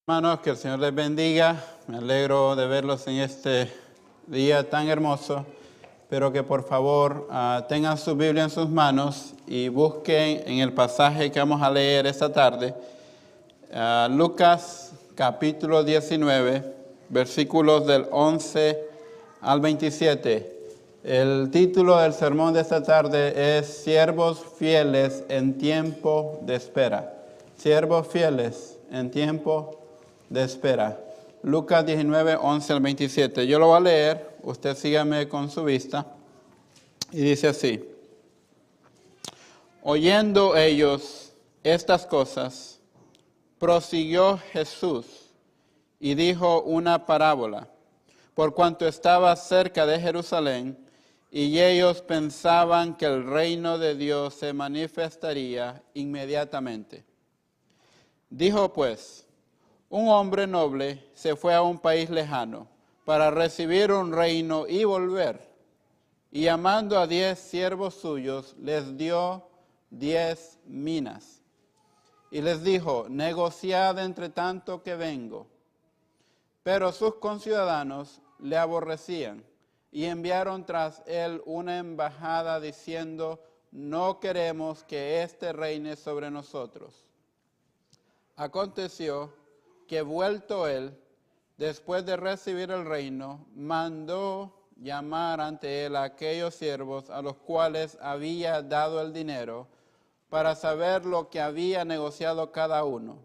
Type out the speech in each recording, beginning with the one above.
Hermanos, que el Señor les bendiga. Me alegro de verlos en este día tan hermoso. Pero que por favor tengan su Biblia en sus manos y busquen en el pasaje que vamos a leer esta tarde. Lucas capítulo 19, versículos del 11 al 27. El título del sermón de esta tarde es Siervos fieles en tiempo de espera. Siervos fieles en tiempo de espera. Lucas 19, 11 al 27. Yo lo voy a leer, usted sígame con su vista. Y dice así: oyendo ellos estas cosas, prosiguió Jesús y dijo una parábola, por cuanto estaba cerca de Jerusalén, y ellos pensaban que el reino de Dios se manifestaría inmediatamente. Dijo pues: un hombre noble se fue a un país lejano para recibir un reino y volver. Y llamando a 10 siervos suyos, les dio 10 minas. Y les dijo: negociad entre tanto que vengo. Pero sus conciudadanos le aborrecían y enviaron tras él una embajada diciendo: no queremos que éste reine sobre nosotros. Aconteció que vuelto él, después de recibir el reino, mandó llamar ante él a aquellos siervos a los cuales había dado el dinero, para saber lo que había negociado cada uno.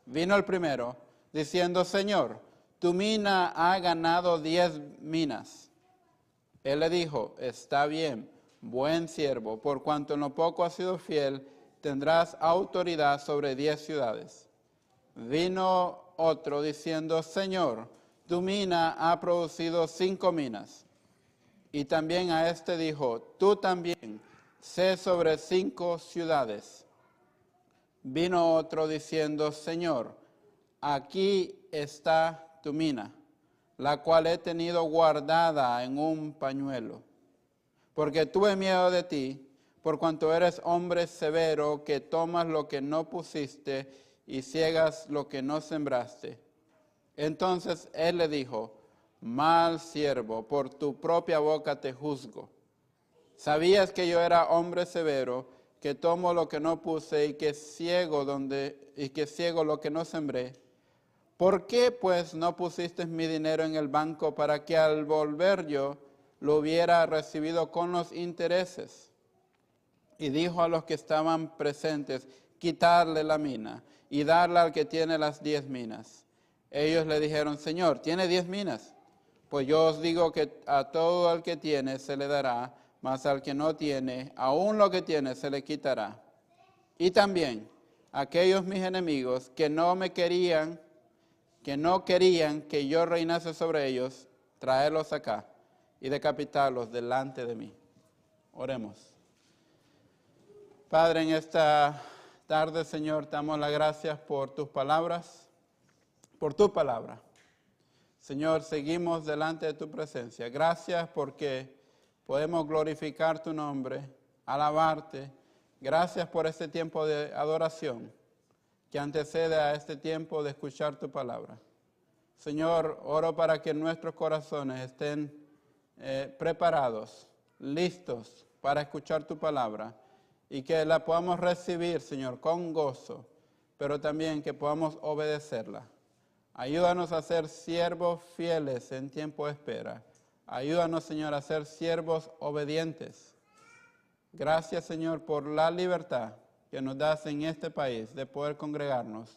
Vino el primero, diciendo: Señor, tu mina ha ganado 10 minas. Él le dijo: está bien, buen siervo, por cuanto en lo poco has sido fiel, tendrás autoridad sobre 10 ciudades. Vino otro diciendo: Señor, tu mina ha producido 5 minas. Y también a este dijo: tú también, sé sobre 5 ciudades. Vino otro diciendo: Señor, aquí está tu mina, la cual he tenido guardada en un pañuelo, porque tuve miedo de ti, por cuanto eres hombre severo, que tomas lo que no pusiste y ciegas lo que no sembraste. Entonces él le dijo: mal siervo, por tu propia boca te juzgo. Sabías que yo era hombre severo, que tomo lo que no puse y que ciego lo que no sembré. ¿Por qué pues no pusiste mi dinero en el banco para que al volver yo lo hubiera recibido con los intereses? Y dijo a los que estaban presentes: quitarle la mina y darla al que tiene las 10 minas. Ellos le dijeron: Señor, ¿tiene 10 minas? Pues yo os digo que a todo el que tiene se le dará, mas al que no tiene, aún lo que tiene se le quitará. Y también aquellos mis enemigos que no querían que yo reinase sobre ellos, traerlos acá y decapitarlos delante de mí. Oremos. Padre, en esta tarde, Señor, te damos las gracias por tus palabras, por tu palabra. Señor, seguimos delante de tu presencia. Gracias porque podemos glorificar tu nombre, alabarte. Gracias por este tiempo de adoración que antecede a este tiempo de escuchar tu palabra. Señor, oro para que nuestros corazones estén preparados, listos para escuchar tu palabra y que la podamos recibir, Señor, con gozo, pero también que podamos obedecerla. Ayúdanos a ser siervos fieles en tiempo de espera. Ayúdanos, Señor, a ser siervos obedientes. Gracias, Señor, por la libertad que nos das en este país de poder congregarnos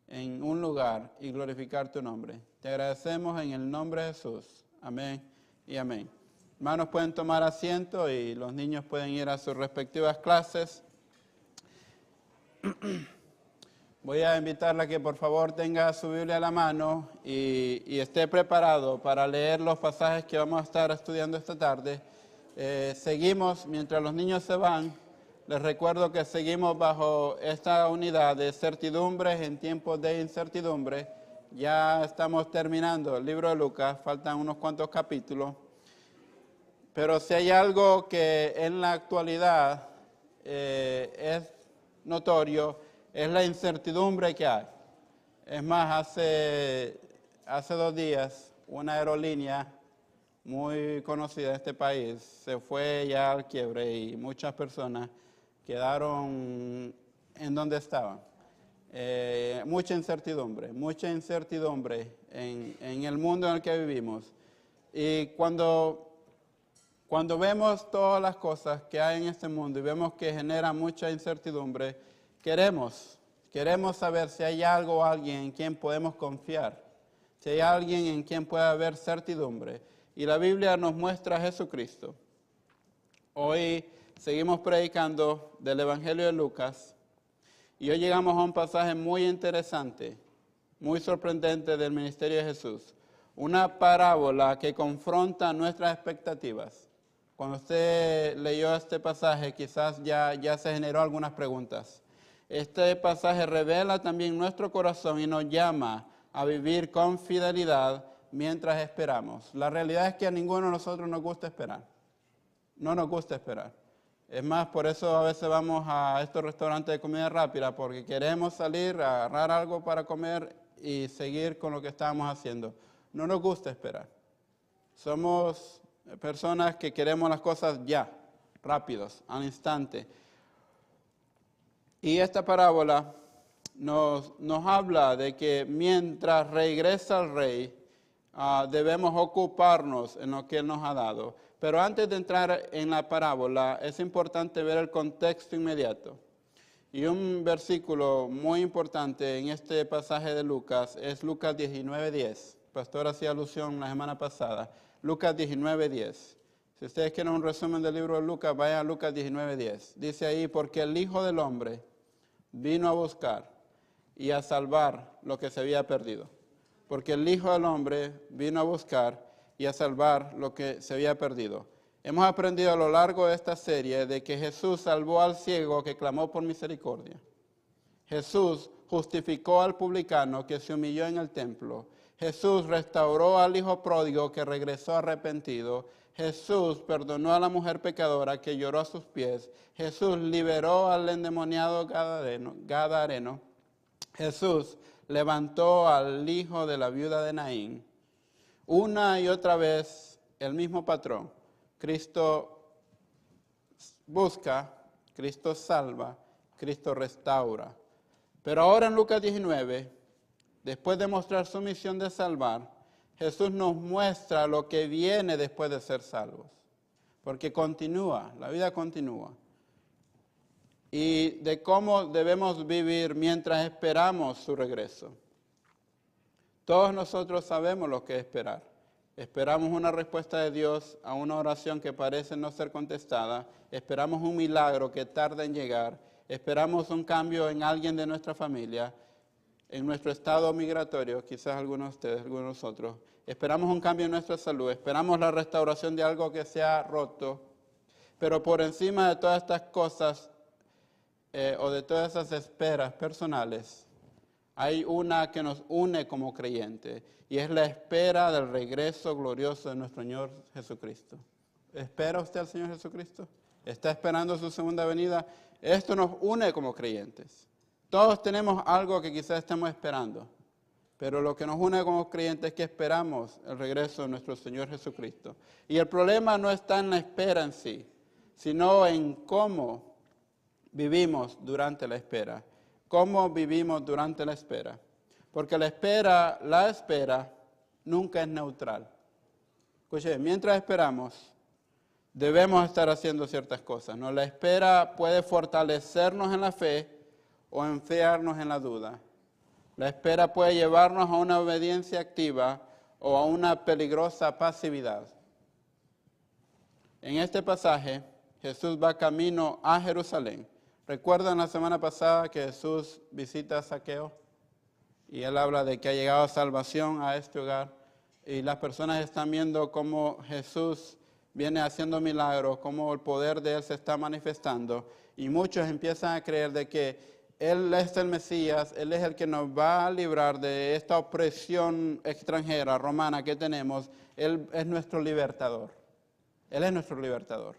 en un lugar y glorificar tu nombre. Te agradecemos en el nombre de Jesús. Amén y amén. Hermanos, pueden tomar asiento y los niños pueden ir a sus respectivas clases. Voy a invitarla a que por favor tenga su Biblia a la mano y esté preparado para leer los pasajes que vamos a estar estudiando esta tarde. Seguimos, mientras los niños se van, les recuerdo que seguimos bajo esta unidad de certidumbres en tiempos de incertidumbre. Ya estamos terminando el libro de Lucas, faltan unos cuantos capítulos. Pero si hay algo que en la actualidad es notorio, es la incertidumbre que hay. Es más, hace 2 días, una aerolínea muy conocida de este país se fue ya al quiebre y muchas personas quedaron en donde estaban. Mucha incertidumbre en el mundo en el que vivimos. Y cuando vemos todas las cosas que hay en este mundo y vemos que genera mucha incertidumbre, queremos saber si hay algo o alguien en quien podemos confiar, si hay alguien en quien pueda haber certidumbre. Y la Biblia nos muestra a Jesucristo. Hoy seguimos predicando del Evangelio de Lucas y hoy llegamos a un pasaje muy interesante, muy sorprendente del ministerio de Jesús. Una parábola que confronta nuestras expectativas. Cuando usted leyó este pasaje, quizás ya se generó algunas preguntas. Este pasaje revela también nuestro corazón y nos llama a vivir con fidelidad mientras esperamos. La realidad es que a ninguno de nosotros nos gusta esperar. No nos gusta esperar. Es más, por eso a veces vamos a estos restaurantes de comida rápida, porque queremos salir, agarrar algo para comer y seguir con lo que estamos haciendo. No nos gusta esperar. Somos personas que queremos las cosas ya, rápidos, al instante. Y esta parábola nos habla de que mientras regresa el rey, debemos ocuparnos en lo que Él nos ha dado. Pero antes de entrar en la parábola, es importante ver el contexto inmediato. Y un versículo muy importante en este pasaje de Lucas es Lucas 19:10. El pastor hacía alusión la semana pasada. Lucas 19:10. Si ustedes quieren un resumen del libro de Lucas, vayan a Lucas 19:10. Dice ahí, porque el Hijo del Hombre vino a buscar y a salvar lo que se había perdido. Porque el Hijo del Hombre vino a buscar y a salvar lo que se había perdido. Hemos aprendido a lo largo de esta serie de que Jesús salvó al ciego que clamó por misericordia. Jesús justificó al publicano que se humilló en el templo. Jesús restauró al hijo pródigo que regresó arrepentido. Jesús perdonó a la mujer pecadora que lloró a sus pies. Jesús liberó al endemoniado gadareno. Jesús levantó al hijo de la viuda de Naín. Una y otra vez el mismo patrón. Cristo busca, Cristo salva, Cristo restaura. Pero ahora en Lucas 19, después de mostrar su misión de salvar, Jesús nos muestra lo que viene después de ser salvos. Porque continúa, la vida continúa. Y de cómo debemos vivir mientras esperamos su regreso. Todos nosotros sabemos lo que es esperar. Esperamos una respuesta de Dios a una oración que parece no ser contestada. Esperamos un milagro que tarda en llegar. Esperamos un cambio en alguien de nuestra familia, en nuestro estado migratorio, quizás algunos de ustedes, algunos de nosotros. Esperamos un cambio en nuestra salud. Esperamos la restauración de algo que se ha roto. Pero por encima de todas estas cosas, o de todas esas esperas personales, hay una que nos une como creyentes y es la espera del regreso glorioso de nuestro Señor Jesucristo. ¿Espera usted al Señor Jesucristo? ¿Está esperando su segunda venida? Esto nos une como creyentes. Todos tenemos algo que quizás estemos esperando, pero lo que nos une como creyentes es que esperamos el regreso de nuestro Señor Jesucristo. Y el problema no está en la espera en sí, sino en cómo vivimos durante la espera. ¿Cómo vivimos durante la espera? Porque la espera nunca es neutral. Escuche, mientras esperamos, debemos estar haciendo ciertas cosas, ¿no? La espera puede fortalecernos en la fe o enfriarnos en la duda. La espera puede llevarnos a una obediencia activa o a una peligrosa pasividad. En este pasaje, Jesús va camino a Jerusalén. ¿Recuerdan la semana pasada que Jesús visita a Zaqueo? Y él habla de que ha llegado salvación a este hogar. Y las personas están viendo cómo Jesús viene haciendo milagros, cómo el poder de Él se está manifestando. Y muchos empiezan a creer de que Él es el Mesías, Él es el que nos va a librar de esta opresión extranjera, romana que tenemos. Él es nuestro libertador. Él es nuestro libertador.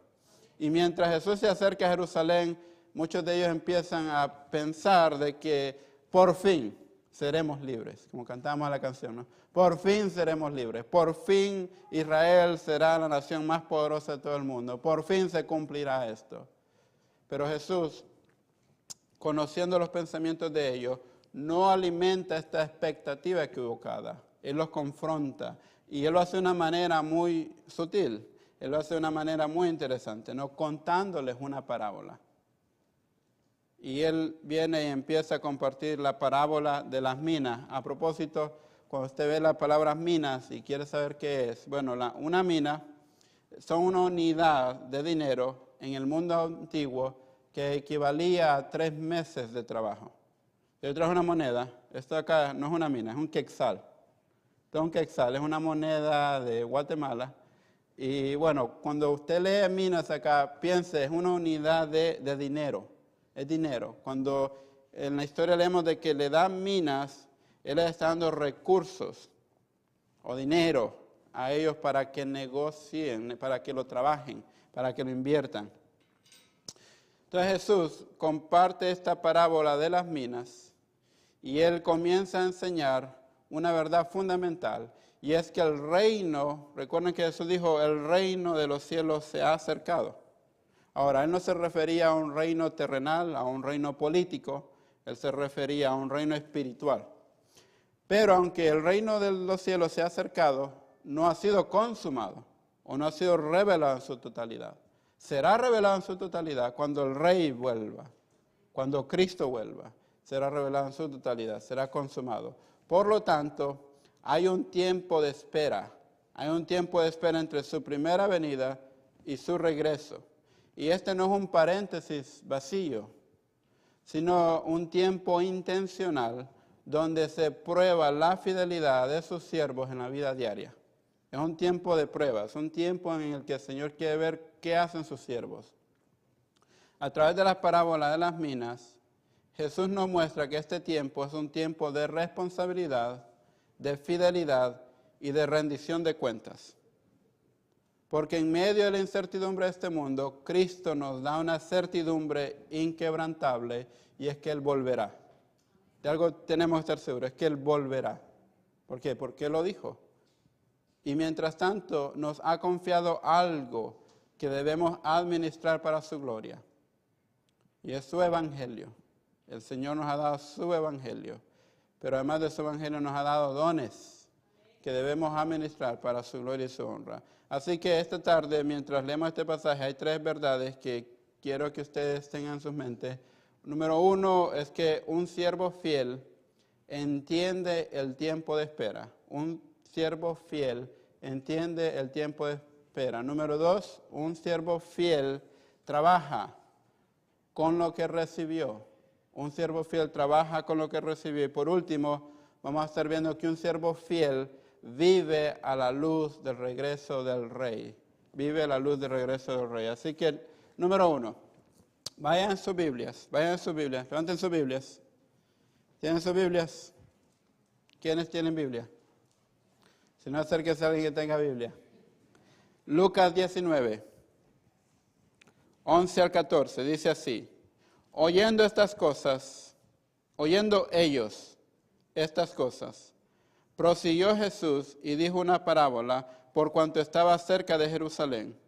Y mientras Jesús se acerca a Jerusalén, muchos de ellos empiezan a pensar de que por fin seremos libres, como cantamos la canción, ¿no? Por fin seremos libres, por fin Israel será la nación más poderosa de todo el mundo, por fin se cumplirá esto. Pero Jesús, conociendo los pensamientos de ellos, no alimenta esta expectativa equivocada. Él los confronta y Él lo hace de una manera muy sutil, Él lo hace de una manera muy interesante, ¿no? Contándoles una parábola. Y Él viene y empieza a compartir la parábola de las minas. A propósito, cuando usted ve las palabras minas y quiere saber qué es, bueno, una mina son una unidad de dinero en el mundo antiguo que equivalía a 3 meses de trabajo. Yo traje una moneda, esto acá no es una mina, es un quetzal. Esto es un quetzal, es una moneda de Guatemala. Y bueno, cuando usted lee minas acá, piense, es una unidad de dinero, es dinero. Cuando en la historia leemos de que le dan minas, Él les está dando recursos o dinero a ellos para que negocien, para que lo trabajen, para que lo inviertan. Entonces Jesús comparte esta parábola de las minas y Él comienza a enseñar una verdad fundamental, y es que el reino, recuerden que Jesús dijo, el reino de los cielos se ha acercado. Ahora, Él no se refería a un reino terrenal, a un reino político, Él se refería a un reino espiritual. Pero aunque el reino de los cielos se ha acercado, no ha sido consumado o no ha sido revelado en su totalidad. Será revelado en su totalidad cuando el Rey vuelva, cuando Cristo vuelva. Será revelado en su totalidad, será consumado. Por lo tanto, hay un tiempo de espera. Hay un tiempo de espera entre su primera venida y su regreso. Y este no es un paréntesis vacío, sino un tiempo intencional donde se prueba la fidelidad de sus siervos en la vida diaria. Es un tiempo de pruebas, un tiempo en el que el Señor quiere ver qué hacen sus siervos. A través de las parábolas de las minas, Jesús nos muestra que este tiempo es un tiempo de responsabilidad, de fidelidad y de rendición de cuentas. Porque en medio de la incertidumbre de este mundo, Cristo nos da una certidumbre inquebrantable, y es que Él volverá. De algo tenemos que estar seguros, es que Él volverá. ¿Por qué? Porque Él lo dijo. Y mientras tanto nos ha confiado algo que debemos administrar para su gloria. Y es su evangelio. El Señor nos ha dado su evangelio. Pero además de su evangelio nos ha dado dones que debemos administrar para su gloria y su honra. Así que esta tarde, mientras leemos este pasaje, hay 3 verdades que quiero que ustedes tengan en sus mentes. Número 1 es que un siervo fiel entiende el tiempo de espera. Un siervo fiel entiende el tiempo de espera. Número 2, un siervo fiel trabaja con lo que recibió. Un siervo fiel trabaja con lo que recibió. Y por último, vamos a estar viendo que un siervo fiel vive a la luz del regreso del Rey. Vive a la luz del regreso del Rey. Así que, número 1, vayan a sus Biblias, levanten sus Biblias. ¿Tienen sus Biblias? ¿Quiénes tienen Biblia? Si no, acérquese a alguien que tenga Biblia. Lucas 19, 11 al 14, dice así. Oyendo ellos estas cosas, prosiguió Jesús y dijo una parábola por cuanto estaba cerca de Jerusalén.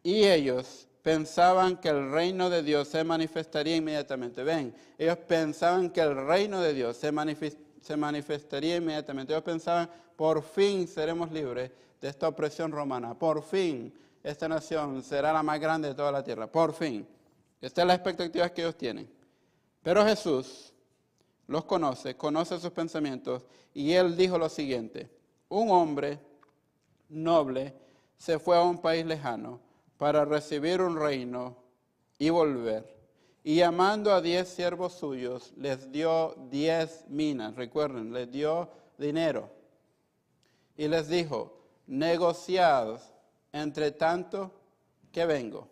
Y ellos pensaban que el reino de Dios se manifestaría inmediatamente. Ven, ellos pensaban que el reino de Dios se manifestaría inmediatamente. Ellos pensaban, por fin seremos libres de esta opresión romana. Por fin esta nación será la más grande de toda la tierra. Por fin. Esta es la expectativa que ellos tienen. Pero Jesús los conoce sus pensamientos, y Él dijo lo siguiente. Un hombre noble se fue a un país lejano para recibir un reino y volver. Y llamando a 10 siervos suyos, les dio 10 minas. Recuerden, les dio dinero. Y les dijo, negociad entre tanto que vengo.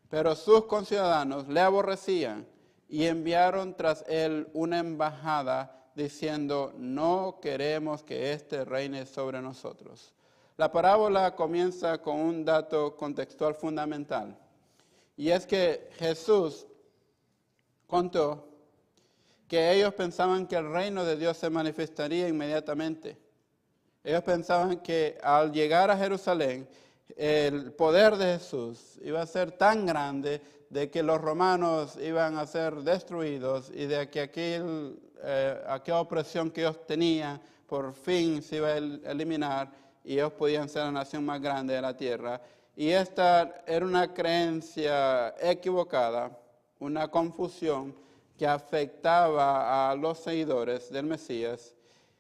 Pero sus conciudadanos le aborrecían y enviaron tras él una embajada diciendo, no queremos que éste reine sobre nosotros. La parábola comienza con un dato contextual fundamental. Y es que Jesús contó que ellos pensaban que el reino de Dios se manifestaría inmediatamente. Ellos pensaban que al llegar a Jerusalén, el poder de Jesús iba a ser tan grande de que los romanos iban a ser destruidos y de que aquella opresión que ellos tenían por fin se iba a eliminar y ellos podían ser la nación más grande de la tierra. Y esta era una creencia equivocada, una confusión que afectaba a los seguidores del Mesías.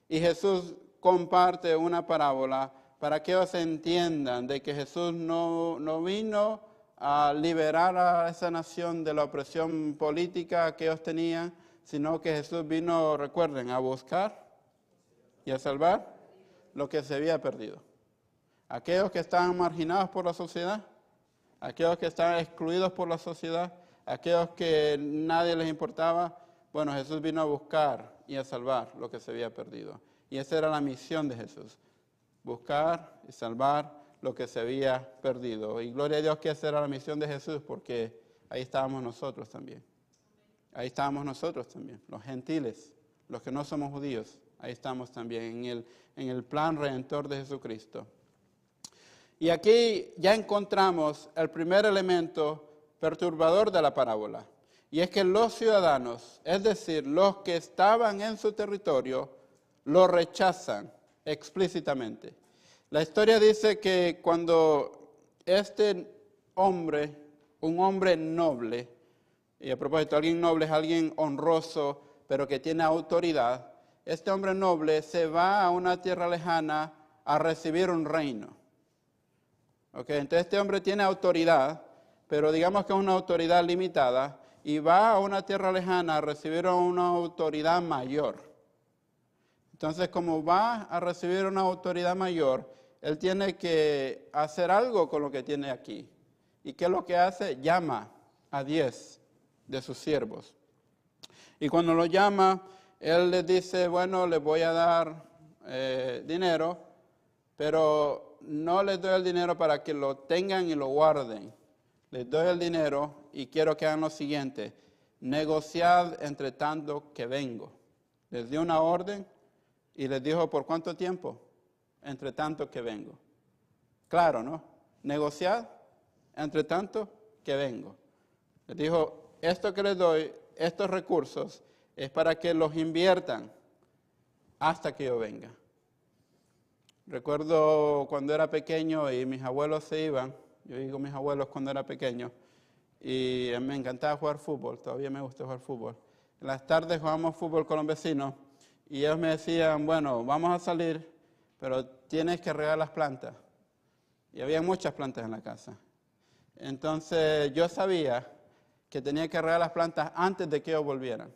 Y Jesús comparte una parábola para que ellos entiendan de que Jesús no vino a liberar a esa nación de la opresión política que ellos tenían, sino que Jesús vino, recuerden, a buscar y a salvar lo que se había perdido. Aquellos que estaban marginados por la sociedad, aquellos que estaban excluidos por la sociedad, aquellos que nadie les importaba, bueno, Jesús vino a buscar y a salvar lo que se había perdido. Y esa era la misión de Jesús, buscar y salvar lo que se había perdido. Y gloria a Dios que esa era la misión de Jesús, porque ahí estábamos nosotros también. Ahí estábamos nosotros también, los gentiles, los que no somos judíos, ahí estamos también en el plan redentor de Jesucristo. Y aquí ya encontramos el primer elemento perturbador de la parábola. Y es que los ciudadanos, es decir, los que estaban en su territorio, lo rechazan explícitamente. La historia dice que cuando este hombre, un hombre noble, y a propósito, alguien noble es alguien honroso, pero que tiene autoridad, este hombre noble se va a una tierra lejana a recibir un reino. Okay, entonces este hombre tiene autoridad, pero digamos que es una autoridad limitada, y va a una tierra lejana a recibir una autoridad mayor. Entonces, como va a recibir una autoridad mayor, él tiene que hacer algo con lo que tiene aquí. ¿Y qué es lo que hace? Llama a 10 de sus siervos. Y cuando lo llama, él les dice, bueno, les voy a dar dinero, pero no les doy el dinero para que lo tengan y lo guarden. Les doy el dinero y quiero que hagan lo siguiente: negociad entre tanto que vengo. Les dio una orden y les dijo, ¿por cuánto tiempo? Entre tanto que vengo. Claro, ¿no? Negociad entre tanto que vengo. Les dijo, esto que les doy, estos recursos, es para que los inviertan hasta que yo venga. Recuerdo cuando era pequeño y mis abuelos se iban, yo digo mis abuelos cuando era pequeño, y me encantaba jugar fútbol, todavía me gusta jugar fútbol. En las tardes jugábamos fútbol con los vecinos y ellos me decían, bueno, vamos a salir, pero tienes que regar las plantas. Y había muchas plantas en la casa. Entonces yo sabía que tenía que regar las plantas antes de que ellos volvieran.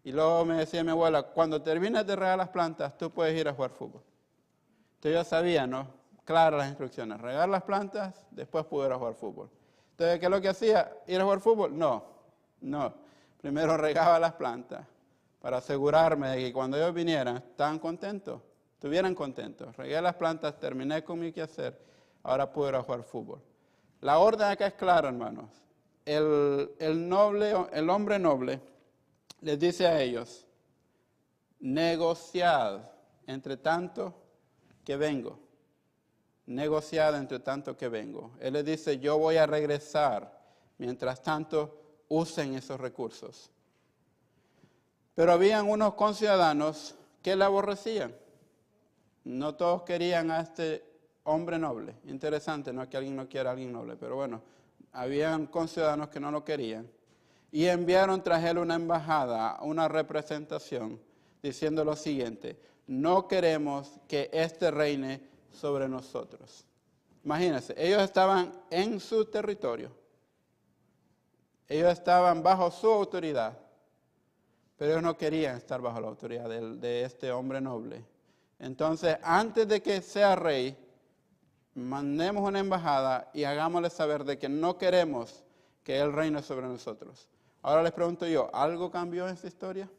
Y luego me decía mi abuela, cuando termines de regar las plantas, tú puedes ir a jugar fútbol. Entonces yo sabía, ¿no? Claras las instrucciones. Regar las plantas, después pude ir a jugar fútbol. Entonces, ¿qué es lo que hacía? ¿Ir a jugar fútbol? No. Primero regaba las plantas para asegurarme de que cuando ellos vinieran, estaban contentos, estuvieran contentos. Regué las plantas, terminé con mi quehacer, ahora puedo ir a jugar fútbol. La orden acá es clara, hermanos. El hombre noble les dice a ellos, negociad entre tanto que vengo. Negociad entre tanto que vengo. Él les dice, yo voy a regresar. Mientras tanto, usen esos recursos. Pero habían unos conciudadanos que le aborrecían. No todos querían a este hombre noble. Interesante, no es que alguien no quiera a alguien noble, pero bueno, habían conciudadanos que no lo querían. Y enviaron tras él una embajada, una representación, diciendo lo siguiente, no queremos que este reine sobre nosotros. Imagínense, ellos estaban en su territorio. Ellos estaban bajo su autoridad, pero ellos no querían estar bajo la autoridad de este hombre noble. Entonces, antes de que sea rey, mandemos una embajada y hagámosle saber de que no queremos que él reine sobre nosotros. Ahora les pregunto yo, ¿algo cambió en esta historia?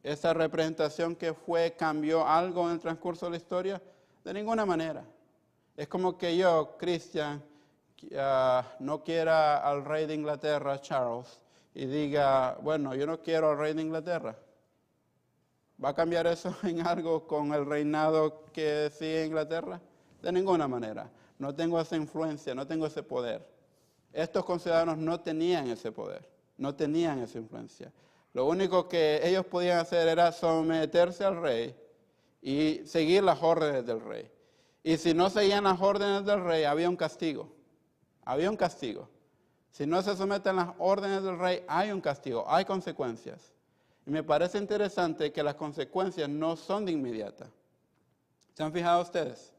¿Esa representación que fue cambió algo en el transcurso de la historia? De ninguna manera. Es como que yo, Cristian, no quiera al rey de Inglaterra, Charles, y diga, bueno, yo no quiero al rey de Inglaterra? ¿Va a cambiar eso en algo con el reinado que sigue Inglaterra? De ninguna manera. No tengo esa influencia, no tengo ese poder. Estos conciudadanos no tenían ese poder, no tenían esa influencia. Lo único que ellos podían hacer era someterse al rey y seguir las órdenes del rey. Y si no seguían las órdenes del rey, había un castigo. Había un castigo. Si no se someten a las órdenes del rey, hay un castigo, hay consecuencias. Y me parece interesante que las consecuencias no son de inmediata. ¿Se han fijado ustedes?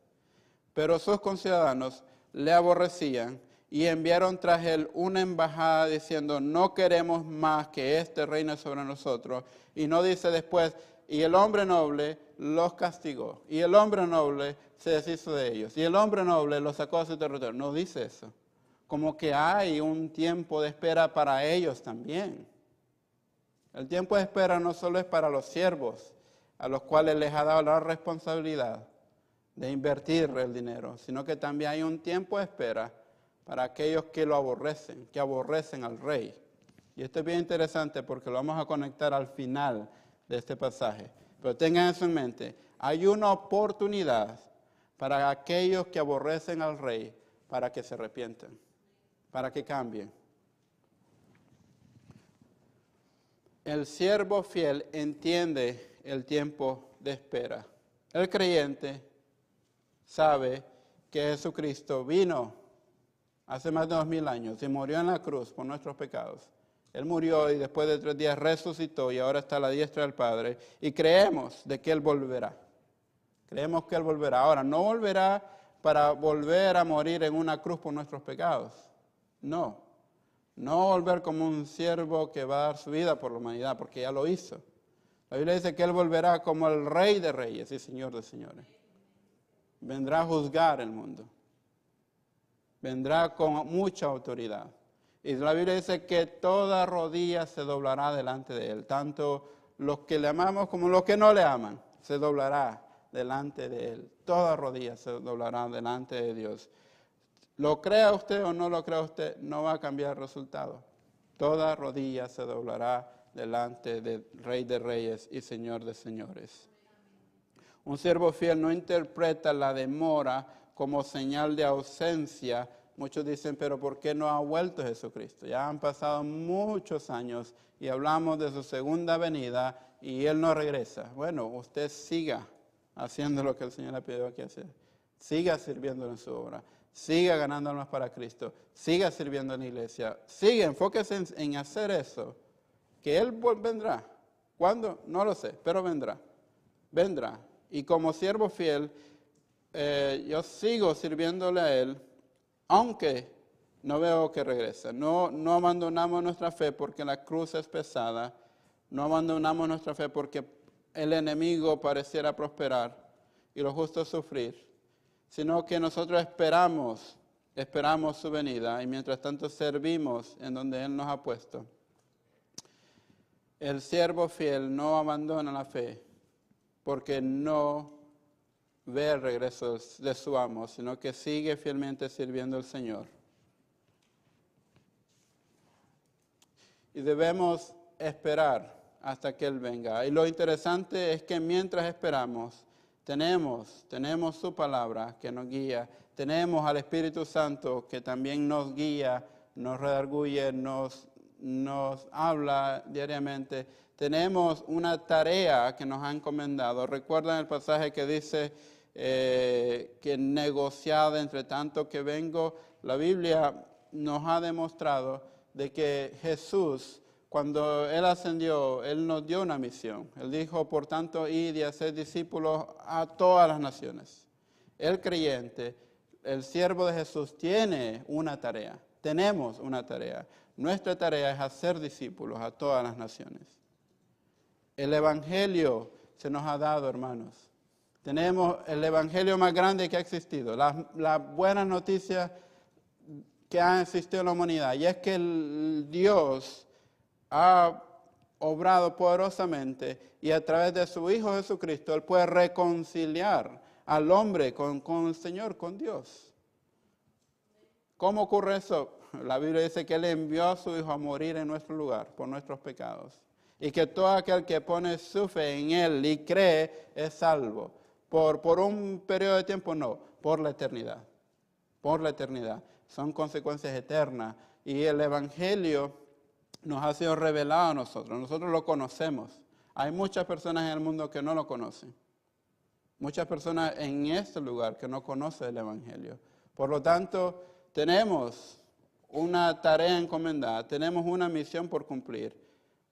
Pero sus conciudadanos le aborrecían y enviaron tras él una embajada diciendo, no queremos más que este reine sobre nosotros. Y no dice después, y el hombre noble los castigó, y el hombre noble se deshizo de ellos, y el hombre noble los sacó de su territorio. No dice eso. Como que hay un tiempo de espera para ellos también. El tiempo de espera no solo es para los siervos, a los cuales les ha dado la responsabilidad de invertir el dinero, sino que también hay un tiempo de espera para aquellos que lo aborrecen, que aborrecen al rey. Y esto es bien interesante porque lo vamos a conectar al final de este pasaje. Pero tengan eso en mente, hay una oportunidad para aquellos que aborrecen al rey para que se arrepientan, para que cambien. El siervo fiel entiende el tiempo de espera. El creyente sabe que Jesucristo vino hace más de 2000 años y murió en la cruz por nuestros pecados. Él murió y después de 3 días resucitó y ahora está a la diestra del Padre. Y creemos de que Él volverá. Creemos que Él volverá. Ahora, no volverá para volver a morir en una cruz por nuestros pecados. No. No volver como un siervo que va a dar su vida por la humanidad, porque ya lo hizo. La Biblia dice que Él volverá como el Rey de Reyes y Señor de Señores. Vendrá a juzgar el mundo. Vendrá con mucha autoridad. Y la Biblia dice que toda rodilla se doblará delante de Él. Tanto los que le amamos como los que no le aman, se doblará delante de Él. Toda rodilla se doblará delante de Dios. Lo crea usted o no lo crea usted, no va a cambiar el resultado. Toda rodilla se doblará delante del Rey de Reyes y Señor de Señores. Un siervo fiel no interpreta la demora como señal de ausencia. Muchos dicen, pero ¿por qué no ha vuelto Jesucristo? Ya han pasado muchos años y hablamos de su segunda venida y Él no regresa. Bueno, usted siga haciendo lo que el Señor le pidió que hacer. Siga sirviendo en su obra. Siga ganando almas para Cristo. Siga sirviendo en la iglesia. Siga, enfóquese en hacer eso. Que Él vendrá. ¿Cuándo? No lo sé, pero vendrá. Vendrá. Y como siervo fiel, yo sigo sirviéndole a Él, aunque no veo que regrese. No abandonamos nuestra fe porque la cruz es pesada. No abandonamos nuestra fe porque el enemigo pareciera prosperar y los justos sufrir. Sino que nosotros esperamos su venida y mientras tanto servimos en donde Él nos ha puesto. El siervo fiel no abandona la fe porque no ve el regreso de su amo, sino que sigue fielmente sirviendo al Señor. Y debemos esperar hasta que Él venga. Y lo interesante es que mientras esperamos, tenemos su palabra que nos guía, tenemos al Espíritu Santo que también nos guía, nos redarguye, nos habla diariamente. Tenemos una tarea que nos ha encomendado. ¿Recuerdan el pasaje que dice que negociada entre tanto que vengo? La Biblia nos ha demostrado de que Jesús, cuando Él ascendió, Él nos dio una misión. Él dijo, por tanto, id y hacer discípulos a todas las naciones. El creyente, el siervo de Jesús, tiene una tarea. Tenemos una tarea. Nuestra tarea es hacer discípulos a todas las naciones. El Evangelio se nos ha dado, hermanos. Tenemos el Evangelio más grande que ha existido. La buena noticia que ha existido en la humanidad. Y es que Dios ha obrado poderosamente y a través de su Hijo Jesucristo Él puede reconciliar al hombre con el Señor, con Dios. ¿Cómo ocurre eso? La Biblia dice que Él envió a su Hijo a morir en nuestro lugar por nuestros pecados. Y que todo aquel que pone su fe en Él y cree es salvo. Por un periodo de tiempo no, por la eternidad. Por la eternidad. Son consecuencias eternas. Y el Evangelio nos ha sido revelado a nosotros. Nosotros lo conocemos. Hay muchas personas en el mundo que no lo conocen. Muchas personas en este lugar que no conocen el Evangelio. Por lo tanto, tenemos una tarea encomendada, tenemos una misión por cumplir.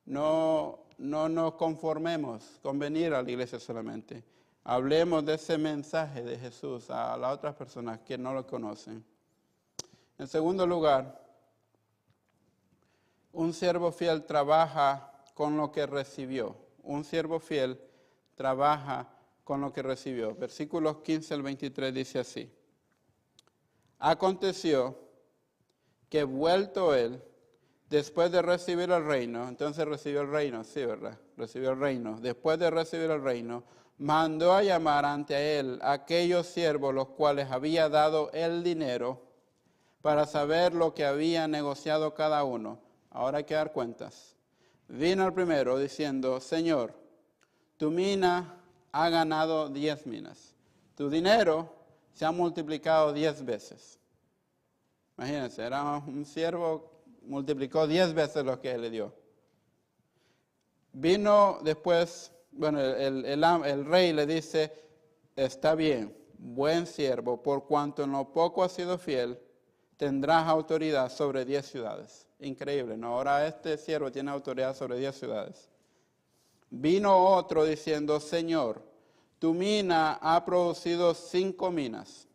No nos conformemos con venir a la iglesia solamente. Hablemos de ese mensaje de Jesús a las otras personas que no lo conocen. En segundo lugar, un siervo fiel trabaja con lo que recibió. Un siervo fiel trabaja con lo que recibió. Versículos 15 al 23 dice así. Aconteció que vuelto él, después de recibir el reino, entonces recibió el reino, sí, ¿verdad? Recibió el reino. Después de recibir el reino, mandó a llamar ante él a aquellos siervos los cuales había dado el dinero para saber lo que había negociado cada uno. Ahora hay que dar cuentas. Vino el primero diciendo, Señor, tu mina ha ganado 10 minas. Tu dinero se ha multiplicado 10 veces. Imagínense, era un siervo, multiplicó 10 veces lo que él le dio. Vino después, bueno, el rey le dice, está bien, buen siervo, por cuanto en lo poco has sido fiel, tendrás autoridad sobre 10 ciudades. Increíble, ¿no? Ahora este siervo tiene autoridad sobre 10 ciudades. Vino otro diciendo, Señor, tu mina ha producido 5 minas.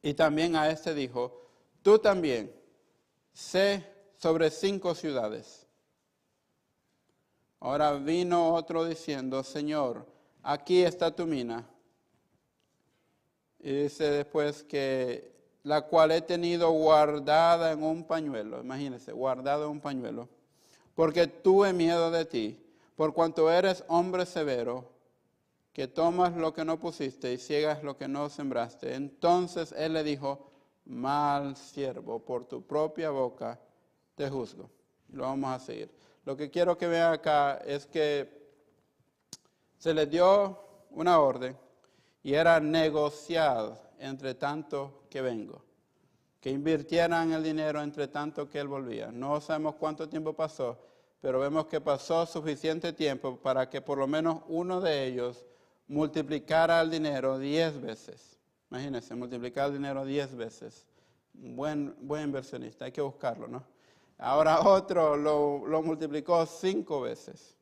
Y también a este dijo, tú también, sé sobre 5 ciudades. Ahora vino otro diciendo, Señor, aquí está tu mina. Y dice después que la cual he tenido guardada en un pañuelo. Imagínense, guardada en un pañuelo. Porque tuve miedo de ti, por cuanto eres hombre severo, que tomas lo que no pusiste y ciegas lo que no sembraste. Entonces él le dijo, mal siervo, por tu propia boca te juzgo. Lo vamos a seguir. Lo que quiero que vean acá es que se les dio una orden y era negociar entre tanto que vengo. Que invirtieran el dinero entre tanto que él volvía. No sabemos cuánto tiempo pasó, pero vemos que pasó suficiente tiempo para que por lo menos uno de ellos multiplicara el dinero 10 veces. Imagínense, multiplicar el dinero 10 veces. Buen inversionista, hay que buscarlo, ¿no? Ahora otro lo multiplicó 5 veces.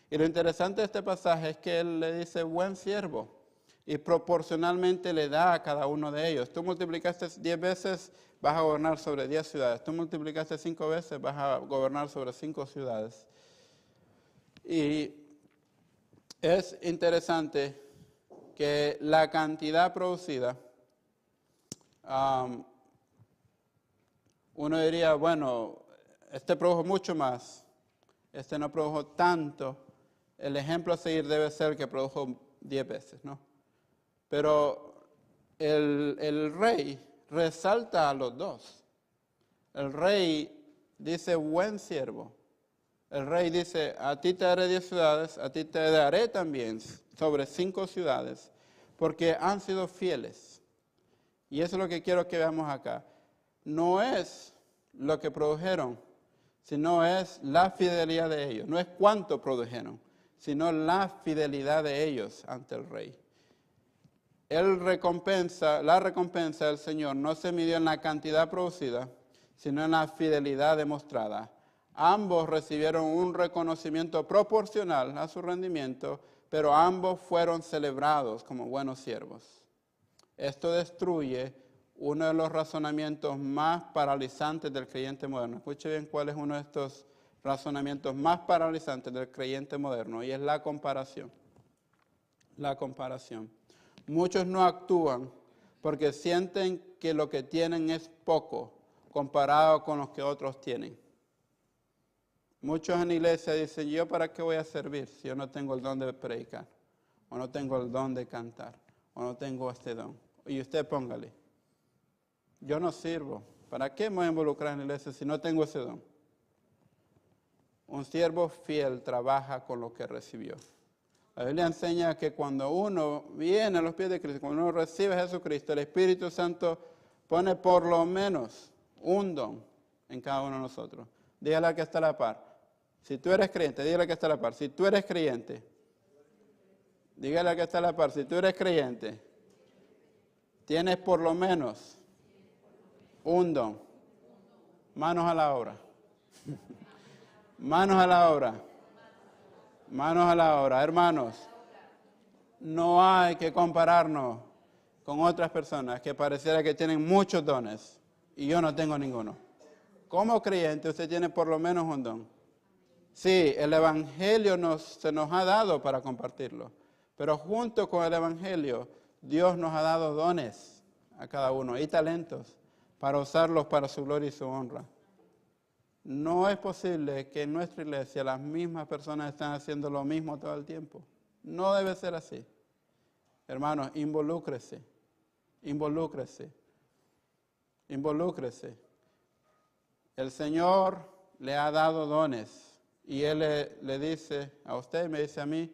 Y lo interesante de este pasaje es que él le dice, buen siervo, y proporcionalmente le da a cada uno de ellos. Tú multiplicaste 10 veces, vas a gobernar sobre 10 ciudades. Tú multiplicaste 5 veces, vas a gobernar sobre 5 ciudades. Y es interesante que la cantidad producida, uno diría, bueno, este produjo mucho más, este no produjo tanto. El ejemplo a seguir debe ser que produjo 10 veces, ¿no? Pero el rey resalta a los dos. El rey dice, buen siervo. El rey dice, a ti te daré 10 ciudades, a ti te daré también sobre 5 ciudades, porque han sido fieles. Y eso es lo que quiero que veamos acá. No es lo que produjeron, sino es la fidelidad de ellos. No es cuánto produjeron, sino la fidelidad de ellos ante el rey. La recompensa del Señor no se midió en la cantidad producida, sino en la fidelidad demostrada. Ambos recibieron un reconocimiento proporcional a su rendimiento, pero ambos fueron celebrados como buenos siervos. Esto destruye uno de los razonamientos más paralizantes del creyente moderno. Escuche bien cuál es uno de estos razonamientos más paralizantes del creyente moderno, y es la comparación. La comparación. Muchos no actúan porque sienten que lo que tienen es poco comparado con lo que otros tienen. Muchos en la iglesia dicen, ¿yo para qué voy a servir si yo no tengo el don de predicar? O no tengo el don de cantar, o no tengo este don. Y usted póngale, yo no sirvo ¿Para qué me voy a involucrar en la iglesia si no tengo ese don? Un siervo fiel trabaja con lo que recibió. La Biblia enseña que cuando uno viene a los pies de Cristo, cuando uno recibe a Jesucristo, el Espíritu Santo pone por lo menos un don en cada uno de nosotros. Dígale al que está a la par. Si tú eres creyente, dígale al que está a la par. Si tú eres creyente, dígale al que está a la par. Si tú eres creyente, tienes por lo menos un don. Manos a la obra. Manos a la obra. Manos a la obra. Hermanos, no hay que compararnos con otras personas que pareciera que tienen muchos dones y yo no tengo ninguno. Como creyente, usted tiene por lo menos un don. Sí, el Evangelio se nos ha dado para compartirlo, pero junto con el Evangelio, Dios nos ha dado dones a cada uno y talentos para usarlos para su gloria y su honra. No es posible que en nuestra iglesia las mismas personas estén haciendo lo mismo todo el tiempo. No debe ser así. Hermanos, involúcrese, involúcrese, involúcrese. El Señor le ha dado dones y Él le dice a usted y me dice a mí,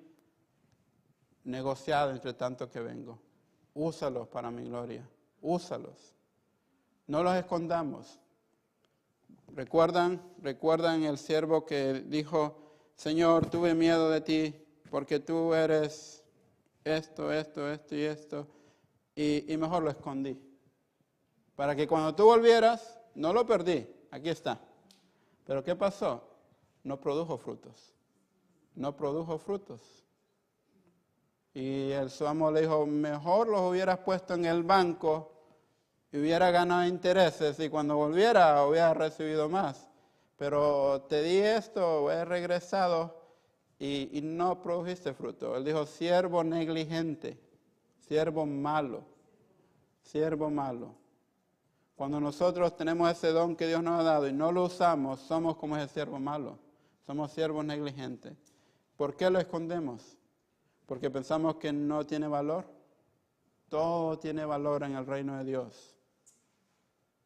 negociad entre tanto que vengo. Úsalos para mi gloria, úsalos. No los escondamos. ¿Recuerdan el siervo que dijo, Señor, tuve miedo de ti porque tú eres esto y esto, y mejor lo escondí? Para que cuando tú volvieras, no lo perdí, aquí está. Pero ¿qué pasó? No produjo frutos. No produjo frutos. Y su amo le dijo, mejor los hubieras puesto en el banco y hubiera ganado intereses y cuando volviera hubiera recibido más. Pero te di esto, he regresado y no produjiste fruto. Él dijo, siervo negligente, siervo malo, siervo malo. Cuando nosotros tenemos ese don que Dios nos ha dado y no lo usamos, somos como ese siervo malo. Somos siervos negligentes. ¿Por qué lo escondemos? Porque pensamos que no tiene valor. Todo tiene valor en el reino de Dios.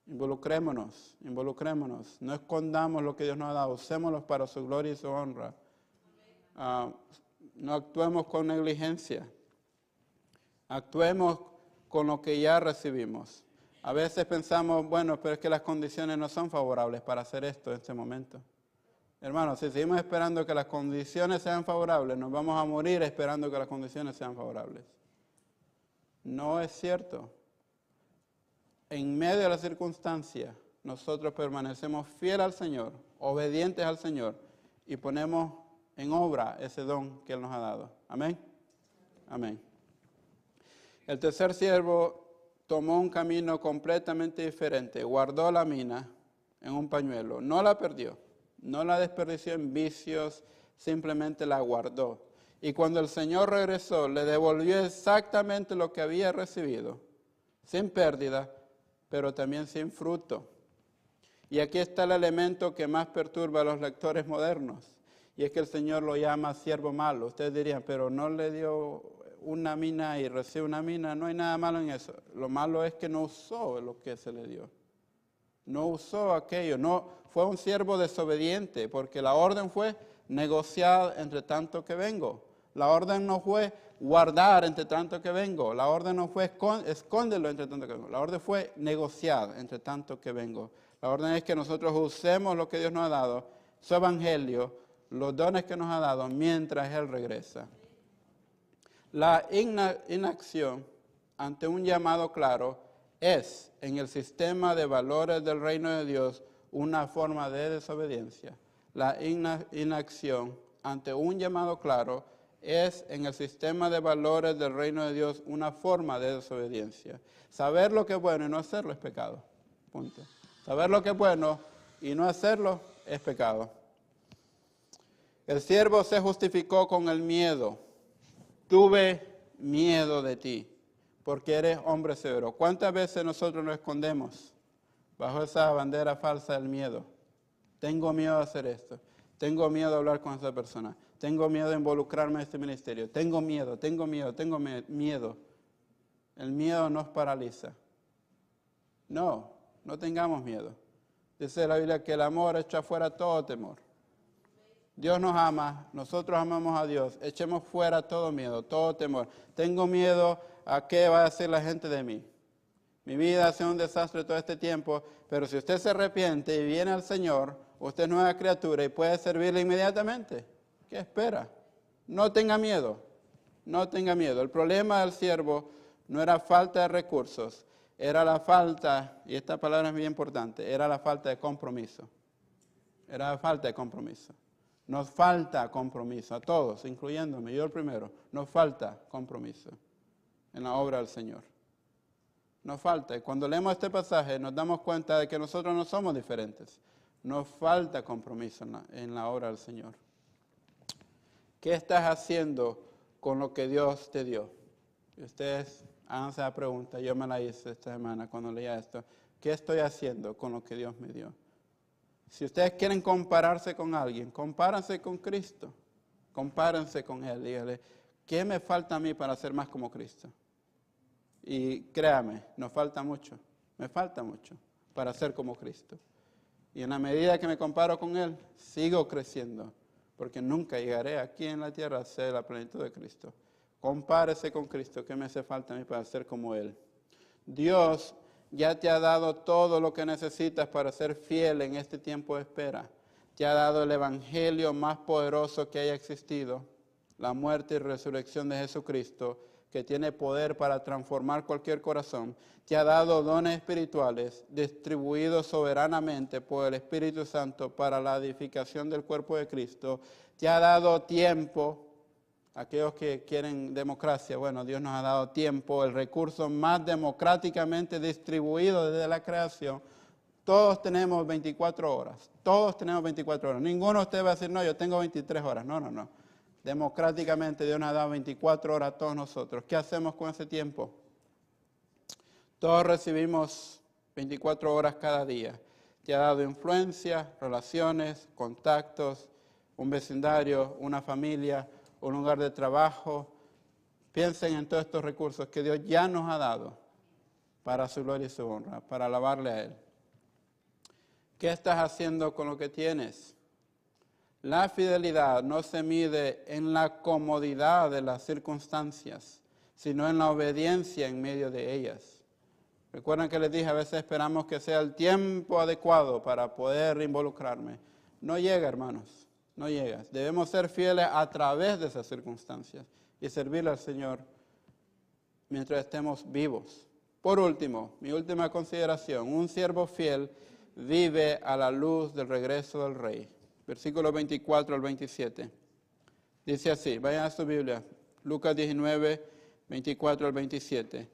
Involucrémonos, involucrémonos. No escondamos lo que Dios nos ha dado. Usémoslo para su gloria y su honra. No actuemos con negligencia. Actuemos con lo que ya recibimos. A veces pensamos, bueno, pero es que las condiciones no son favorables para hacer esto en este momento. Hermanos, si seguimos esperando que las condiciones sean favorables, nos vamos a morir esperando que las condiciones sean favorables. No es cierto. En medio de la circunstancia, nosotros permanecemos fieles al Señor, obedientes al Señor, y ponemos en obra ese don que Él nos ha dado. Amén. Amén. El tercer siervo tomó un camino completamente diferente. Guardó la mina en un pañuelo. No la perdió. No la desperdició en vicios. Simplemente la guardó. Y cuando el Señor regresó, le devolvió exactamente lo que había recibido. Sin pérdida, pero también sin fruto. Y aquí está el elemento que más perturba a los lectores modernos. Y es que el Señor lo llama siervo malo. Ustedes dirían, pero no le dio una mina y recibe una mina. No hay nada malo en eso. Lo malo es que no usó lo que se le dio. No usó aquello. No, fue un siervo desobediente, porque la orden fue negociar entre tanto que vengo. La orden no fue guardar entre tanto que vengo. La orden no fue escóndelo entre tanto que vengo. La orden fue negociar entre tanto que vengo. La orden es que nosotros usemos lo que Dios nos ha dado, su evangelio, los dones que nos ha dado mientras Él regresa. La inacción ante un llamado claro es, en el sistema de valores del reino de Dios, una forma de desobediencia. La inacción ante un llamado claro es, en el sistema de valores del reino de Dios, una forma de desobediencia. Saber lo que es bueno y no hacerlo es pecado. Punto. Saber lo que es bueno y no hacerlo es pecado. El siervo se justificó con el miedo. Tuve miedo de ti, porque eres hombre severo. ¿Cuántas veces nosotros nos escondemos bajo esa bandera falsa del miedo? Tengo miedo de hacer esto. Tengo miedo de hablar con esa persona. Tengo miedo de involucrarme en este ministerio. Tengo miedo. El miedo nos paraliza. No. no tengamos miedo. Dice la Biblia que el amor echa fuera todo temor. Dios nos ama, nosotros amamos a Dios, echemos fuera todo miedo, todo temor. Tengo miedo a qué va a decir la gente de mí. Mi vida ha sido un desastre todo este tiempo, pero si usted se arrepiente y viene al Señor, usted es nueva criatura y puede servirle inmediatamente. ¿Qué espera? No tenga miedo, no tenga miedo. El problema del siervo no era falta de recursos, era la falta, y esta palabra es muy importante, era la falta de compromiso. Era la falta de compromiso. Nos falta compromiso, a todos, incluyéndome, yo el primero, nos falta compromiso en la obra del Señor. Nos falta, y cuando leemos este pasaje nos damos cuenta de que nosotros no somos diferentes. Nos falta compromiso en la obra del Señor. ¿Qué estás haciendo con lo que Dios te dio? Y ustedes háganse la pregunta, yo me la hice esta semana cuando leía esto. ¿Qué estoy haciendo con lo que Dios me dio? Si ustedes quieren compararse con alguien, compárense con Cristo. Compárense con Él. Dígale, ¿qué me falta a mí para ser más como Cristo? Y créame, nos falta mucho. Me falta mucho para ser como Cristo. Y en la medida que me comparo con Él, sigo creciendo. Porque nunca llegaré aquí en la tierra a ser la plenitud de Cristo. Compárese con Cristo. ¿Qué me hace falta a mí para ser como Él? Dios ya te ha dado todo lo que necesitas para ser fiel en este tiempo de espera. Te ha dado el evangelio más poderoso que haya existido, la muerte y resurrección de Jesucristo, que tiene poder para transformar cualquier corazón. Te ha dado dones espirituales distribuidos soberanamente por el Espíritu Santo para la edificación del cuerpo de Cristo. Te ha dado tiempo. Aquellos que quieren democracia, bueno, Dios nos ha dado tiempo, el recurso más democráticamente distribuido desde la creación. Todos tenemos 24 horas, todos tenemos 24 horas. Ninguno de ustedes va a decir, no, yo tengo 23 horas. No. Democráticamente Dios nos ha dado 24 horas a todos nosotros. ¿Qué hacemos con ese tiempo? Todos recibimos 24 horas cada día. Te ha dado influencia, relaciones, contactos, un vecindario, una familia, un lugar de trabajo. Piensen en todos estos recursos que Dios ya nos ha dado para su gloria y su honra, para alabarle a Él. ¿Qué estás haciendo con lo que tienes? La fidelidad no se mide en la comodidad de las circunstancias, sino en la obediencia en medio de ellas. Recuerdan que les dije, a veces esperamos que sea el tiempo adecuado para poder involucrarme. No llega, hermanos. No llegas. Debemos ser fieles a través de esas circunstancias y servirle al Señor mientras estemos vivos. Por último, mi última consideración, un siervo fiel vive a la luz del regreso del Rey. Versículos 24 al 27. Dice así, vayan a su Biblia, Lucas 19, 24 al 27.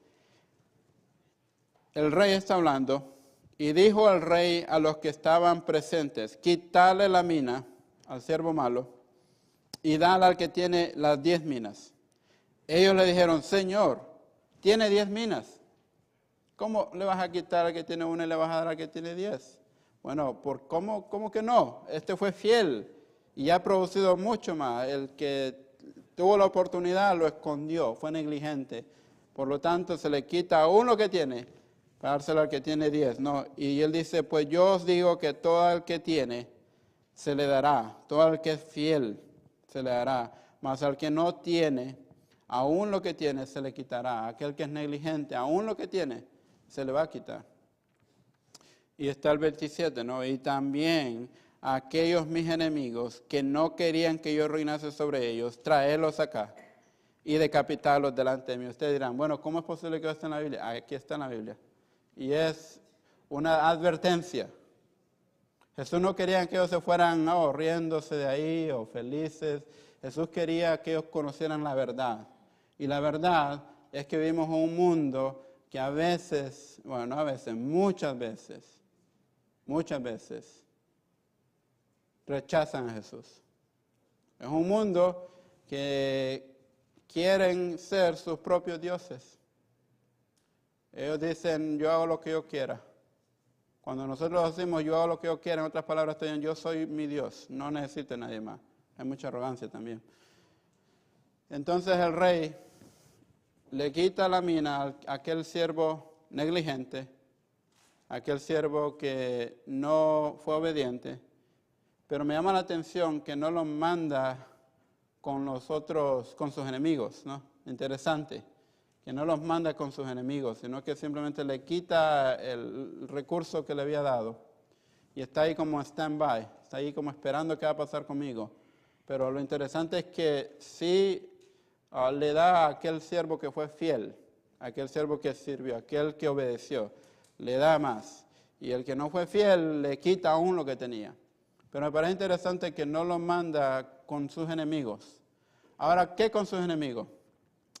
El Rey está hablando y dijo al Rey a los que estaban presentes, quitadle la mina al siervo malo, y dale al que tiene las 10 minas. Ellos le dijeron, Señor, tiene 10 minas. ¿Cómo le vas a quitar al que tiene una y le vas a dar al que tiene 10? Bueno, ¿cómo que no? Este fue fiel y ha producido mucho más. El que tuvo la oportunidad lo escondió, fue negligente. Por lo tanto, se le quita a uno que tiene para dárselo al que tiene 10. No, y él dice, pues yo os digo que todo el que tiene se le dará, todo el que es fiel se le dará, mas al que no tiene, aún lo que tiene se le quitará. Aquel que es negligente, aún lo que tiene, se le va a quitar. Y está el 27, ¿no? Y también a aquellos mis enemigos que no querían que yo reinase sobre ellos, traerlos acá y decapitarlos delante de mí. Ustedes dirán, bueno, ¿cómo es posible que esto esté en la Biblia? Aquí está en la Biblia. Y es una advertencia. Jesús no quería que ellos se fueran riéndose de ahí o felices. Jesús quería que ellos conocieran la verdad. Y la verdad es que vivimos en un mundo que a veces, bueno, no a veces, muchas veces rechazan a Jesús. Es un mundo que quieren ser sus propios dioses. Ellos dicen, yo hago lo que yo quiera. Cuando nosotros decimos yo hago lo que yo quiera, en otras palabras estoy diciendo yo soy mi Dios, no necesito a nadie más. Hay mucha arrogancia también. Entonces el rey le quita la mina a aquel siervo negligente aquel siervo que no fue obediente, pero me llama la atención que no los manda con los otros, con sus enemigos, ¿no? Interesante, que no los manda con sus enemigos, sino que simplemente le quita el recurso que le había dado y está ahí como stand-by, está ahí como esperando qué va a pasar conmigo. Pero lo interesante es que sí le da a aquel siervo que fue fiel, aquel siervo que sirvió, aquel que obedeció, le da más. Y el que no fue fiel le quita aún lo que tenía. Pero me parece interesante que no lo manda con sus enemigos. Ahora, ¿qué con sus enemigos?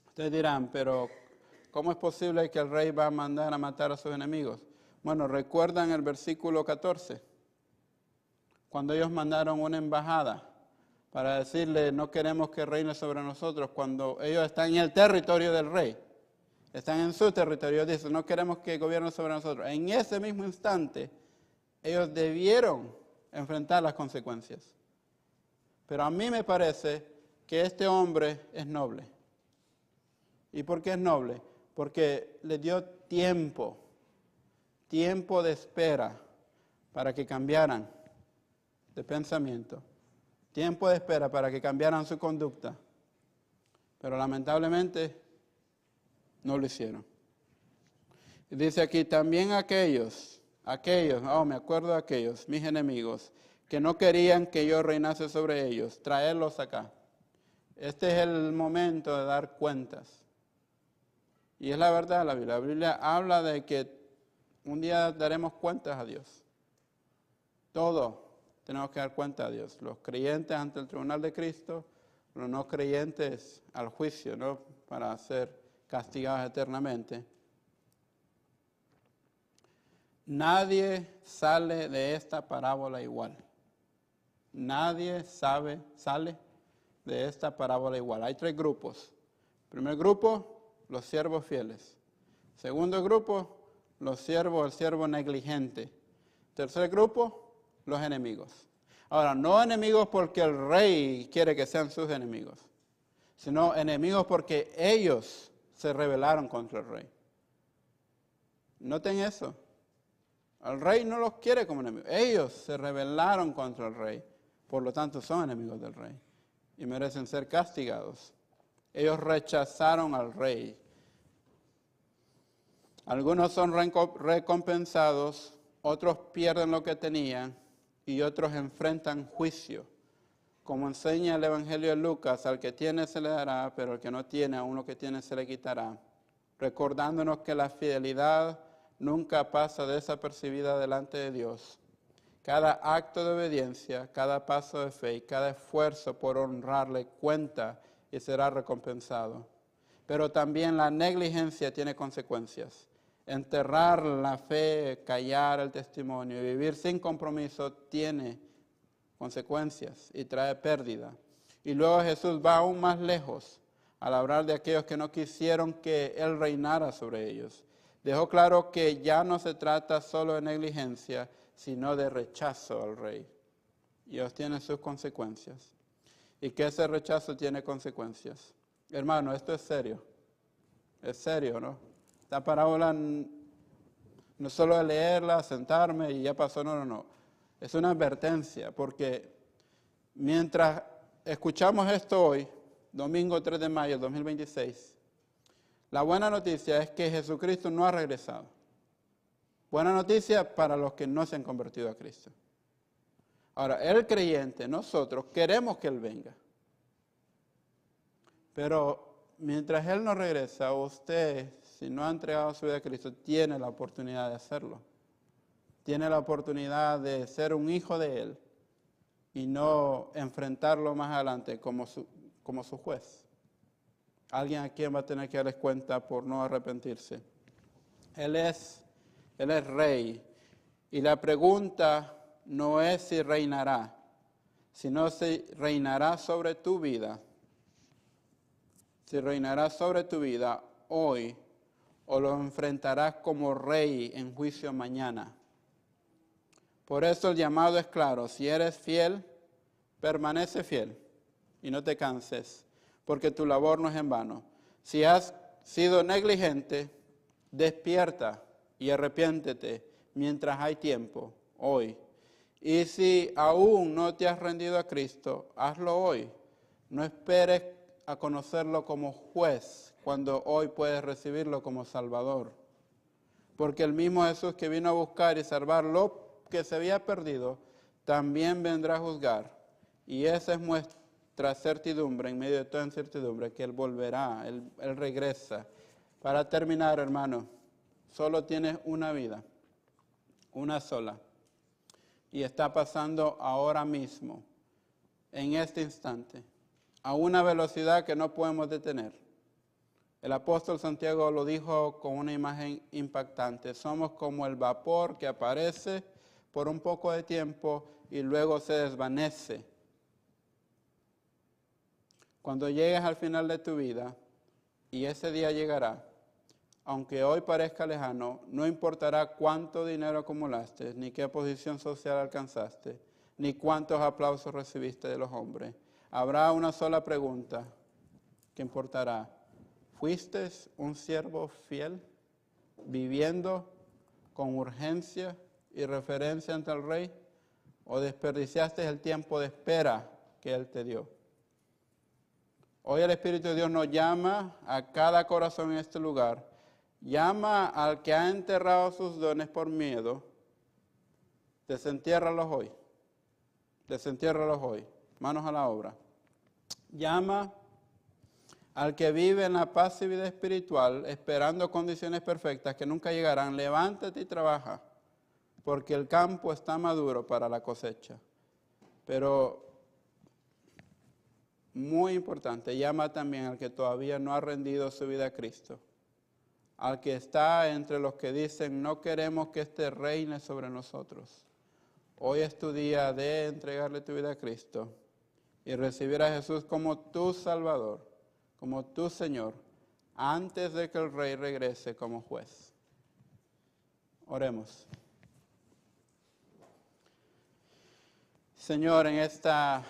Ustedes dirán, pero ¿cómo es posible que el rey va a mandar a matar a sus enemigos? Bueno, recuerdan el versículo 14, cuando ellos mandaron una embajada para decirle, no queremos que reine sobre nosotros, cuando ellos están en el territorio del rey, están en su territorio, dicen, no queremos que gobierne sobre nosotros. En ese mismo instante, ellos debieron enfrentar las consecuencias. Pero a mí me parece que este hombre es noble. ¿Y por qué es noble? Porque le dio tiempo de espera para que cambiaran de pensamiento, tiempo de espera para que cambiaran su conducta. Pero lamentablemente no lo hicieron. Y dice aquí, también aquellos, me acuerdo de aquellos, mis enemigos, que no querían que yo reinase sobre ellos, traerlos acá. Este es el momento de dar cuentas. Y es la verdad, la Biblia habla de que un día daremos cuentas a Dios. Todo tenemos que dar cuenta a Dios. Los creyentes ante el tribunal de Cristo, los no creyentes al juicio, ¿no? Para ser castigados eternamente. Nadie sale de esta parábola igual. Nadie sale de esta parábola igual. Hay 3 grupos. Primer grupo, los siervos fieles. Segundo grupo, el siervo negligente. Tercer grupo, los enemigos. Ahora, no enemigos porque el rey quiere que sean sus enemigos, sino enemigos porque ellos se rebelaron contra el rey. Noten eso. El rey no los quiere como enemigos. Ellos se rebelaron contra el rey. Por lo tanto, son enemigos del rey y merecen ser castigados. Ellos rechazaron al rey. Algunos son recompensados, otros pierden lo que tenían y otros enfrentan juicio. Como enseña el Evangelio de Lucas, al que tiene se le dará, pero al que no tiene, aún lo que tiene se le quitará. Recordándonos que la fidelidad nunca pasa desapercibida delante de Dios. Cada acto de obediencia, cada paso de fe y cada esfuerzo por honrarle cuenta y será recompensado. Pero también la negligencia tiene consecuencias. Enterrar la fe, callar el testimonio y vivir sin compromiso tiene consecuencias y trae pérdida. Y luego Jesús va aún más lejos al hablar de aquellos que no quisieron que Él reinara sobre ellos. Dejó claro que ya no se trata solo de negligencia, sino de rechazo al rey. Y ellos tienen sus consecuencias. Y que ese rechazo tiene consecuencias. Hermano, esto es serio. Es serio, ¿no? Esta parábola no solo de leerla, sentarme y ya pasó, no. Es una advertencia, porque mientras escuchamos esto hoy, domingo 3 de mayo de 2026, la buena noticia es que Jesucristo no ha regresado. Buena noticia para los que no se han convertido a Cristo. Ahora, el creyente, nosotros, queremos que Él venga. Pero mientras Él no regresa, usted, si no ha entregado su vida a Cristo, tiene la oportunidad de hacerlo. Tiene la oportunidad de ser un hijo de Él y no enfrentarlo más adelante como su juez. Alguien a quien va a tener que darles cuenta por no arrepentirse. Él es rey. Y la pregunta no es si reinará, sino si reinará sobre tu vida. Si reinará sobre tu vida hoy o lo enfrentarás como rey en juicio mañana. Por eso el llamado es claro. Si eres fiel, permanece fiel y no te canses, porque tu labor no es en vano. Si has sido negligente, despierta y arrepiéntete mientras hay tiempo, hoy. Y si aún no te has rendido a Cristo, hazlo hoy. No esperes a conocerlo como juez cuando hoy puedes recibirlo como Salvador. Porque el mismo Jesús que vino a buscar y salvar lo que se había perdido, también vendrá a juzgar. Y esa es nuestra certidumbre, en medio de toda incertidumbre, que Él volverá, Él regresa. Para terminar, hermano, solo tienes una vida, una sola. Y está pasando ahora mismo, en este instante, a una velocidad que no podemos detener. El apóstol Santiago lo dijo con una imagen impactante. Somos como el vapor que aparece por un poco de tiempo y luego se desvanece. Cuando llegues al final de tu vida, y ese día llegará, aunque hoy parezca lejano, no importará cuánto dinero acumulaste, ni qué posición social alcanzaste, ni cuántos aplausos recibiste de los hombres. Habrá una sola pregunta que importará. ¿Fuiste un siervo fiel, viviendo con urgencia y referencia ante el Rey? ¿O desperdiciaste el tiempo de espera que Él te dio? Hoy el Espíritu de Dios nos llama a cada corazón en este lugar. Llama al que ha enterrado sus dones por miedo. Desentiérralos hoy. Desentiérralos hoy. Manos a la obra. Llama al que vive en la pasividad espiritual, esperando condiciones perfectas que nunca llegarán. Levántate y trabaja, porque el campo está maduro para la cosecha. Pero, muy importante, llama también al que todavía no ha rendido su vida a Cristo. Al que está entre los que dicen, no queremos que este reine sobre nosotros. Hoy es tu día de entregarle tu vida a Cristo y recibir a Jesús como tu Salvador, como tu Señor, antes de que el Rey regrese como juez. Oremos. Señor, en esta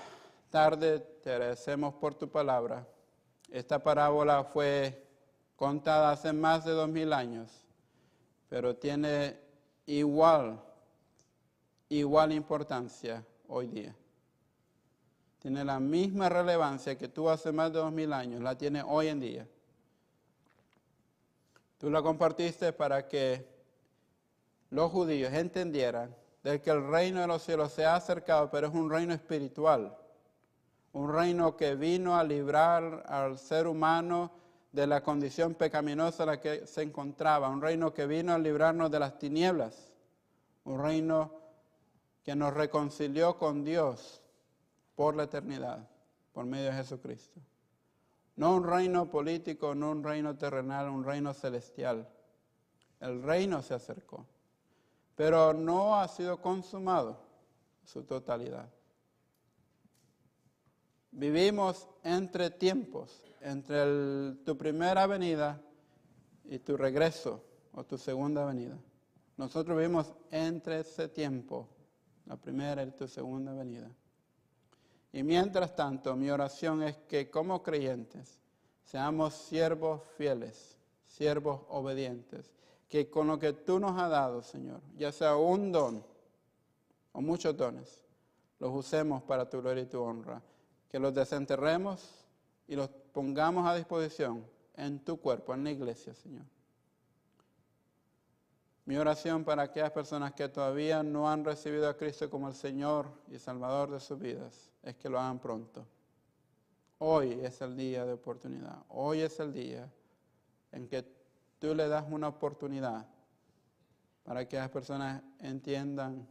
tarde te agradecemos por tu palabra. Esta parábola fue contada hace más de 2000 años, pero tiene igual importancia hoy día. Tiene la misma relevancia que tú hace más de 2000 años, la tiene hoy en día. Tú la compartiste para que los judíos entendieran de que el reino de los cielos se ha acercado, pero es un reino espiritual. Un reino que vino a librar al ser humano de la condición pecaminosa en la que se encontraba. Un reino que vino a librarnos de las tinieblas. Un reino que nos reconcilió con Dios por la eternidad, por medio de Jesucristo. No un reino político, no un reino terrenal, un reino celestial. El reino se acercó, pero no ha sido consumado en su totalidad. Vivimos entre tiempos, entre tu primera venida y tu regreso o tu segunda venida. Nosotros vivimos entre ese tiempo, la primera y tu segunda venida. Y mientras tanto, mi oración es que como creyentes seamos siervos fieles, siervos obedientes, que con lo que tú nos has dado, Señor, ya sea un don o muchos dones, los usemos para tu gloria y tu honra. Que los desenterremos y los pongamos a disposición en tu cuerpo, en la iglesia, Señor. Mi oración para aquellas personas que todavía no han recibido a Cristo como el Señor y Salvador de sus vidas es que lo hagan pronto. Hoy es el día de oportunidad. Hoy es el día en que tú le das una oportunidad para que aquellas personas entiendan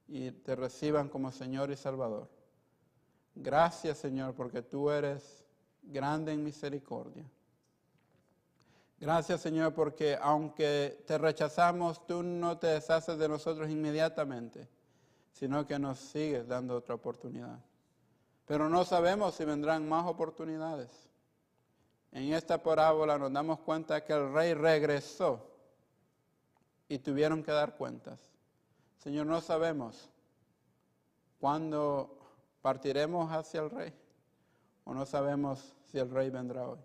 y te reciban como Señor y Salvador. Gracias, Señor, porque tú eres grande en misericordia. Gracias, Señor, porque aunque te rechazamos, tú no te deshaces de nosotros inmediatamente, sino que nos sigues dando otra oportunidad. Pero no sabemos si vendrán más oportunidades. En esta parábola nos damos cuenta que el rey regresó y tuvieron que dar cuentas. Señor, no sabemos cuándo partiremos hacia el rey o no sabemos si el rey vendrá hoy.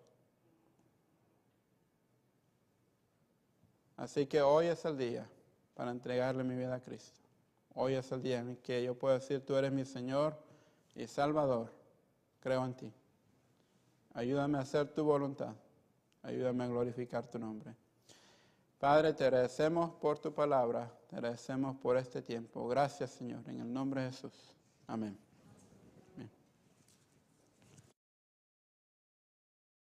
Así que hoy es el día para entregarle mi vida a Cristo. Hoy es el día en que yo puedo decir, tú eres mi Señor y Salvador. Creo en ti. Ayúdame a hacer tu voluntad. Ayúdame a glorificar tu nombre. Padre, te agradecemos por tu palabra. Te agradecemos por este tiempo. Gracias, Señor, en el nombre de Jesús. Amén.